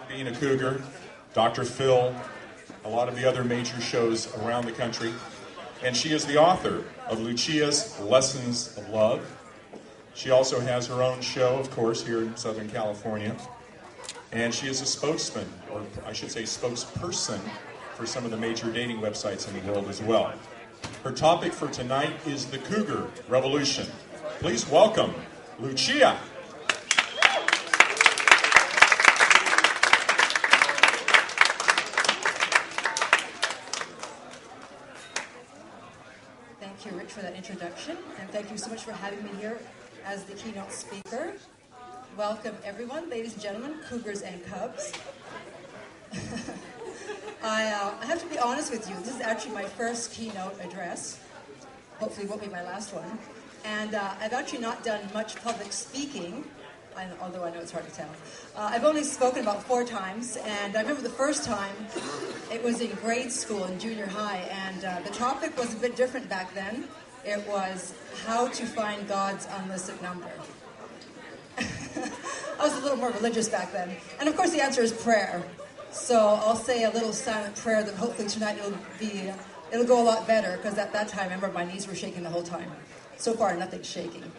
Being a Cougar, Dr. Phil, a lot of the other major shows around the country. And she is the author of Lucia's Lessons of Love. She also has her own show, of course, here in Southern California. And she is a spokesman, or I should say spokesperson, for some of the major dating websites in the world as well. Her topic for tonight is the Cougar Revolution. Please welcome Lucia. Thank you, Rich, for that introduction, and thank you so much for having me here as the keynote speaker. Welcome, everyone, ladies and gentlemen, Cougars and Cubs. I have to be honest with you, this is actually my first keynote address. Hopefully it won't be my last one. And I've actually not done much public speaking, although I know it's hard to tell. I've only spoken about 4 times, and I remember the first time, it was in grade school, in junior high, and the topic was a bit different back then. It was how to find God's unlisted number. I was a little more religious back then. And of course the answer is prayer. So I'll say a little silent prayer that hopefully tonight it'll go a lot better, because at that time, I remember my knees were shaking the whole time. So far, nothing's shaking.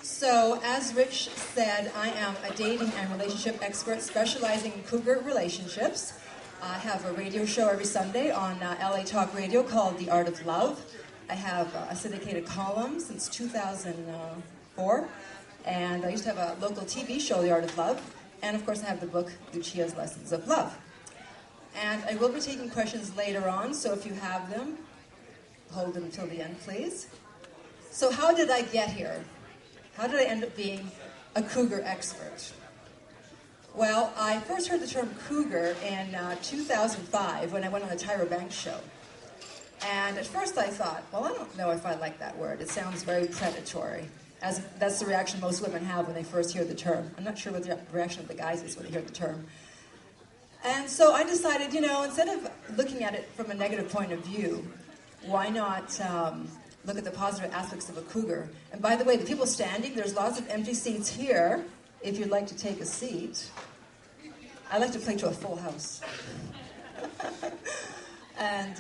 So, as Rich said, I am a dating and relationship expert specializing in cougar relationships. I have a radio show every Sunday on LA Talk Radio called The Art of Love. I have a syndicated column since 2004. And I used to have a local TV show, The Art of Love. And of course, I have the book, Lucia's Lessons of Love. And I will be taking questions later on, so if you have them, hold them until the end, please. So how did I get here? How did I end up being a cougar expert? Well, I first heard the term cougar in 2005 when I went on the Tyra Banks show. And at first I thought, well, I don't know if I like that word. It sounds very predatory. As that's the reaction most women have when they first hear the term. I'm not sure what the reaction of the guys is when they hear the term. And so I decided, instead of looking at it from a negative point of view, why not look at the positive aspects of a cougar? And by the way, the people standing, there's lots of empty seats here, if you'd like to take a seat. I like to play to a full house. And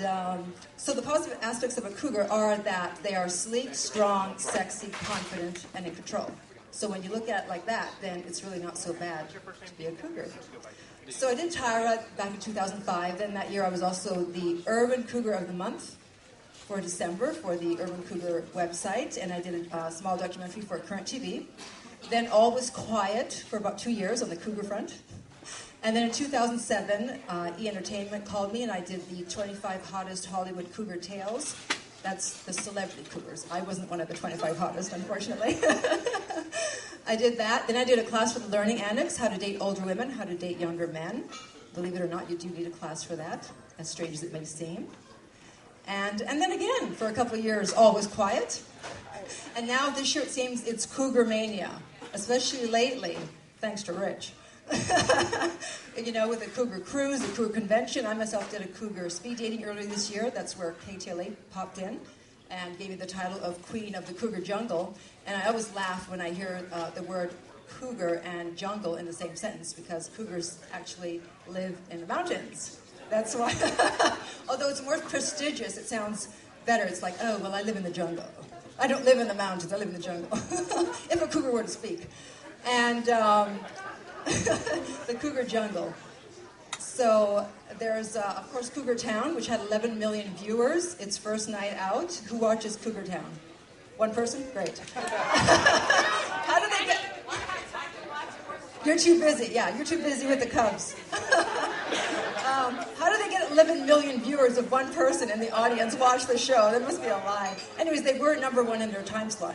so the positive aspects of a cougar are that they are sleek, strong, sexy, confident, and in control. So when you look at it like that, then it's really not so bad to be a cougar. So I did Tyra back in 2005. Then that year I was also the Urban Cougar of the Month for December for the Urban Cougar website. And I did a small documentary for Current TV. Then all was quiet for about 2 years on the cougar front. And then in 2007, E! Entertainment called me, and I did the 25 Hottest Hollywood Cougar Tales. That's the celebrity cougars. I wasn't one of the 25 hottest, unfortunately. I did that. Then I did a class for the Learning Annex, how to date older women, how to date younger men. Believe it or not, you do need a class for that, as strange as it may seem. And then again, for a couple of years, all was quiet. And now this year it seems it's Cougar Mania, especially lately, thanks to Rich. With the Cougar Cruise, the Cougar Convention. I myself did a Cougar speed dating earlier this year. That's where KTLA popped in and gave me the title of Queen of the Cougar Jungle. And I always laugh when I hear the word cougar and jungle in the same sentence, because cougars actually live in the mountains. That's why. Although it's more prestigious, it sounds better. It's like, oh, well, I live in the jungle. I don't live in the mountains, I live in the jungle. If a cougar were to speak. And the Cougar Jungle. So there's, of course, Cougar Town, which had 11 million viewers its first night out. Who watches Cougar Town? One person? Great. How do they get... You're too busy. Yeah, you're too busy with the Cubs. How do they get 11 million viewers if one person in the audience watched the show? That must be a lie. Anyways, they were #1 in their time slot.